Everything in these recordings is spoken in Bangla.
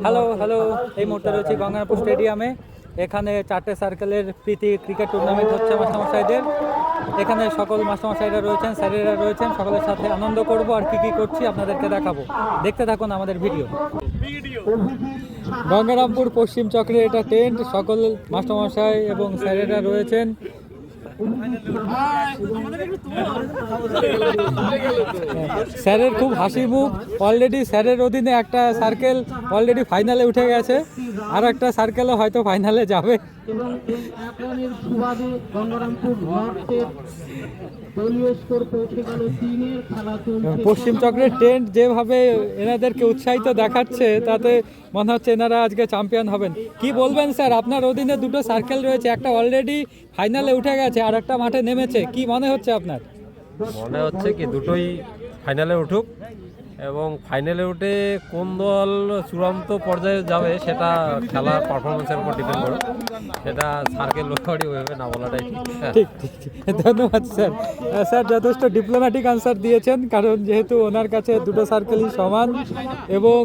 হ্যালো হ্যালো, এই মুহূর্তে রয়েছে গঙ্গারামপুর স্টেডিয়ামে। এখানে 4টে সার্কেলের প্রীতি ক্রিকেট টুর্নামেন্ট হচ্ছে মাস্টারমশাইদের। এখানে সকল মাস্টারমশাইরা রয়েছেন, স্যারেরা রয়েছেন, সকলের সাথে আনন্দ করব আর কি করছি আপনাদেরকে দেখাবো। দেখতে থাকুন আমাদের ভিডিও। গঙ্গারামপুর পশ্চিম চক্রে এটা টেন্ট, সকল মাস্টারমশাই এবং স্যারেরা রয়েছেন। স্যারের খুব হাসি মুখ। অলরেডি স্যারের অধীনে একটা সার্কেল অলরেডি ফাইনালে উঠে গেছে, আর একটা সার্কেলও হয়তো ফাইনালে যাবে। পশ্চিম চক্রের টেন্ট যেভাবে এনাদেরকে উৎসাহিত দেখাচ্ছে, তাতে মনে হচ্ছে এনারা আজকে চ্যাম্পিয়ন হবেন। কি বলবেন স্যার, আপনার অধীনে দুটো সার্কেল রয়েছে, একটা অলরেডি ফাইনালে উঠে গেছে আর একটা মাঠে নেমেছে, কি মনে হচ্ছে আপনার? মনে হচ্ছে কি দুটোই ফাইনালে উঠুক, এবং ফাইনালে উঠে কোন দল চূড়ান্ত পর্যায়ে যাবে সেটা খেলার পারফরমেন্সের উপর ডিপেন্ড করে। সেটা সার্কেল লোকারি ওইভাবে না বলাটাই ঠিক। ঠিক, ধন্যবাদ স্যার। স্যার যথেষ্ট ডিপ্লোম্যাটিক আনসার দিয়েছেন, কারণ যেহেতু ওনার কাছে দুটো সার্কেলই সমান এবং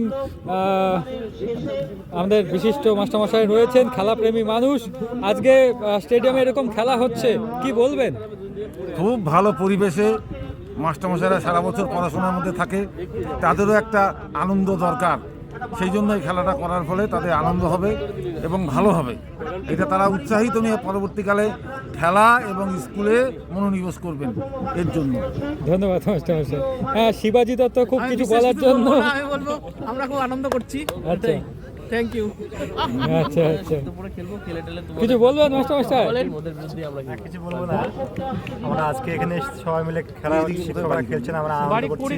আমাদের বিশিষ্ট মাস্টারমশাই রয়েছেন, খেলাপ্রেমী মানুষ। আজকে স্টেডিয়ামে এরকম খেলা হচ্ছে, কি বলবেন? খুব ভালো পরিবেশে মাস্টারমশাইরা সারা বছর পড়াশোনার মধ্যে থাকে, তাদেরও একটা আনন্দ দরকার। সেই জন্য এই খেলাটা করার ফলে তাদের আনন্দ হবে এবং ভালো হবে। এটা তারা উৎসাহিত নিয়ে পরবর্তীকালে খেলা এবং স্কুলে মনোনিবেশ করবেন, এর জন্য। ধন্যবাদ মাস্টারমশাই। হ্যাঁ, শিবাজি দত্ত খুব কিছু বলার জন্য। আমি বলবো আমরা খুব আনন্দ করছি। আচ্ছা, থ্যাংক ইউ। আচ্ছা আচ্ছা, কিছু বলবেন মাস্টারমশাই? কিছু বলবো না, আমরা আজকে এখানে সবাই মিলে খেলা শিক্ষকরা খেলছেন, আমরা আনন্দ করছি।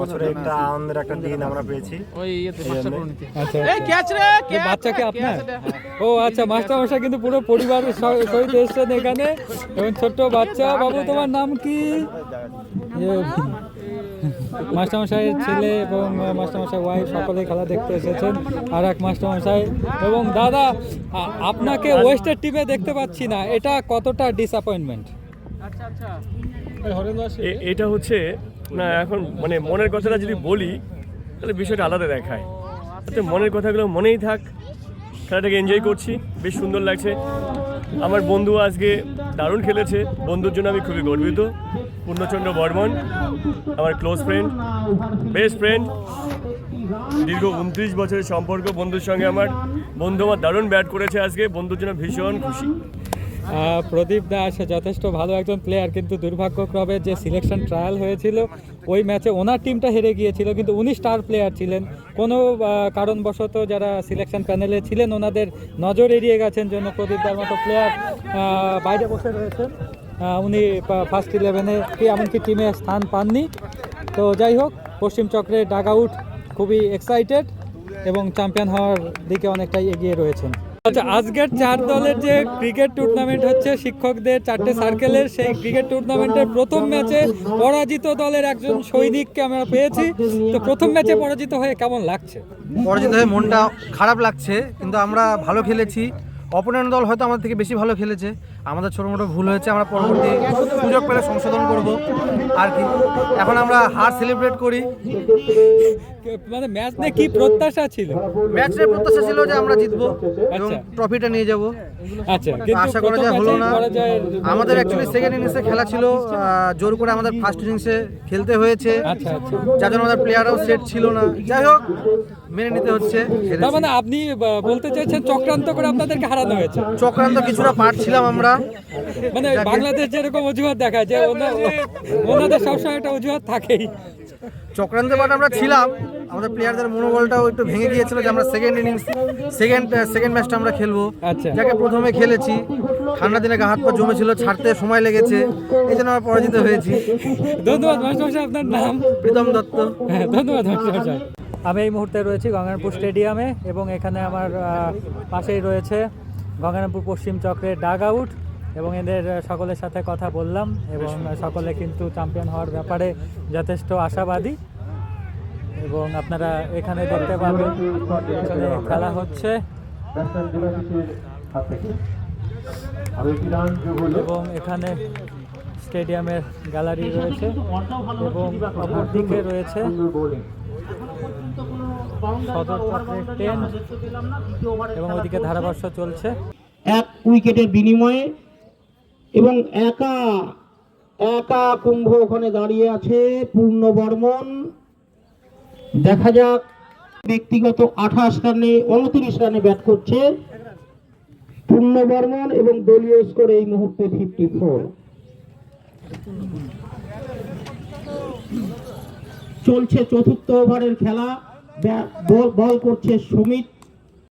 বছরে একটা আনন্দের একটা দিন আমরা পেয়েছি। বাচ্চাকে আপনার? ও আচ্ছা, মাস্টারমশাই কিন্তু পুরো পরিবারের সহিত এসছেন এখানে, এবং ছোট্ট বাচ্চা। বাবু, তোমার নাম কি? মাস্টারমশাইয়ের ছেলে এবং মাস্টারমশাই ওয়াইফ সকলে খেলা দেখতে এসেছেন। আর এক মাস্টারমশাই এবং দাদা, আপনাকে ওয়েস্টের টিমে দেখতে পাচ্ছি না, এটা কতটা ডিসঅ্যাপয়েন্টমেন্ট? এটা হচ্ছে না, এখন মানে মনের কথাটা যদি বলি তাহলে বিষয়টা আলাদা দেখায়। মনের কথাগুলো মনেই থাক, খেলাটাকে এনজয় করছি, বেশ সুন্দর লাগছে। আমার বন্ধু আজকে দারুণ খেলেছে, বন্ধুর জন্য আমি খুবই গর্বিত। পূর্ণচন্দ্র বর্মন আমার ক্লোজ ফ্রেন্ড, বেস্ট ফ্রেন্ড, দীর্ঘ 29 বছরের সম্পর্ক বন্ধুর সঙ্গে আমার। বন্ধু আমার দারুণ ব্যাট করেছে আজকে, বন্ধুর জন্য ভীষণ খুশি। প্রদীপ দাস যথেষ্ট ভালো একজন প্লেয়ার, কিন্তু দুর্ভাগ্যক্রমে যে সিলেকশন ট্রায়াল হয়েছিল ওই ম্যাচে ওনার টিমটা হেরে গিয়েছিল, কিন্তু উনি স্টার প্লেয়ার ছিলেন। কোনো কারণবশত যারা সিলেকশন প্যানেলে ছিলেন ওনাদের নজর এড়িয়ে গেছেন, জন্য প্রদীপ দার মতো প্লেয়ার বাইরে বসে রয়েছেন। উনি ফার্স্ট 11-এ এমনকি টিমে স্থান পাননি। তো যাই হোক, পশ্চিম চক্রের ডাগ আউট খুবই এক্সাইটেড এবং চ্যাম্পিয়ন হওয়ার দিকে অনেকটাই এগিয়ে রয়েছেন। আচ্ছা, আজকের 4 দলের যে ক্রিকেট টুর্নামেন্ট হচ্ছে শিক্ষকদের 4টে সার্কেলের, সেই ক্রিকেট টুর্নামেন্টের প্রথম ম্যাচে পরাজিত দলের একজন সৈনিককে আমরা পেয়েছি। তো প্রথম ম্যাচে পরাজিত হয়ে কেমন লাগছে? পরাজিত হয়ে মনটা খারাপ লাগছে, কিন্তু আমরা ভালো খেলেছি। অপোনেন্ট দল হয়তো আমাদের থেকে বেশি ভালো খেলেছে, আমাদের ছোটো মোটো ভুল হয়েছে, আমরা পরবর্তী সুযোগ পেলে সংশোধন করব আর কি। এখন আমরা হার সেলিব্রেট করি। মানে ম্যাচ নিয়ে কি প্রত্যাশা ছিল? ম্যাচের প্রত্যাশা ছিল যে আমরা জিতবো এবং ট্রফিটা নিয়ে যাব। আচ্ছা, আশা করা যায় হলো না। আমাদের অ্যাকচুয়ালি সেকেন্ড ইনিংসে খেলা ছিল, জোর করে আমাদের ফার্স্ট ইনিংসে খেলতে হয়েছে, যার জন্য আমাদের প্লেয়াররাও সেট ছিল না। যাই হোক, মেনে নিতে হচ্ছে। তার মানে আপনি বলতে চাইছেন চক্রান্ত করে আপনাদেরকে হারানো হয়েছে? চক্রান্ত কিছুটা পার্ট ছিলাম আমরা। মানে বাংলাদেশ যেরকম অজুহাত দেখায়, যে ওনাদের সবসময় একটা অজুহাত থাকেই। চক্রান্তের পার্ট আমরা ছিলাম, আমাদের প্লেয়ারদের মনোবলটাও একটু ভেঙে গিয়েছিল যে আমরা সেকেন্ড ইনিংস সেকেন্ড ম্যাচটা আমরা খেলবো। আচ্ছা, যাকে প্রথমে খেলেছি, ঠান্ডা দিনে গা হাত পা জমেছিল, ছাড়তে সময় লেগেছে, এই জন্য আমরা পরাজিত হয়েছি। ধন্যবাদ মাস্টারমশাই। আপনার নাম? প্রীতম দত্ত। হ্যাঁ, ধন্যবাদ মাস্টারমশাই। আমি এই মুহূর্তে রয়েছি গঙ্গারামপুর স্টেডিয়ামে, এবং এখানে আমার পাশেই রয়েছে গঙ্গারামপুর পশ্চিম চক্রের ডাগ আউট, এবং এদের সকলের সাথে কথা বললাম, এবং সকলে কিন্তু চ্যাম্পিয়ন হওয়ার ব্যাপারে যথেষ্ট আশাবাদী। এবং আপনারা এখানে দেখতে পাবেন এখানে খেলা হচ্ছে, এবং এখানে স্টেডিয়ামের গ্যালারি রয়েছে এবং অপরদিকে রয়েছে সদর চক্রের 10 এবং ওইদিকে ধারাভাষ্য চলছে। এক উইকেটের বিনিময়ে এবং একা একা কুম্ভ ওখানে দাঁড়িয়ে আছে পূর্ণ বর্মন। দেখা যাক, ব্যক্তিগত 28 রানে 29 রানে ব্যাট করছে পূর্ণ বর্মন এবং দলীয় স্কোর এই মুহূর্তে 54। চলছে চতুর্থ ওভারের খেলা। বল করছে সুমিত।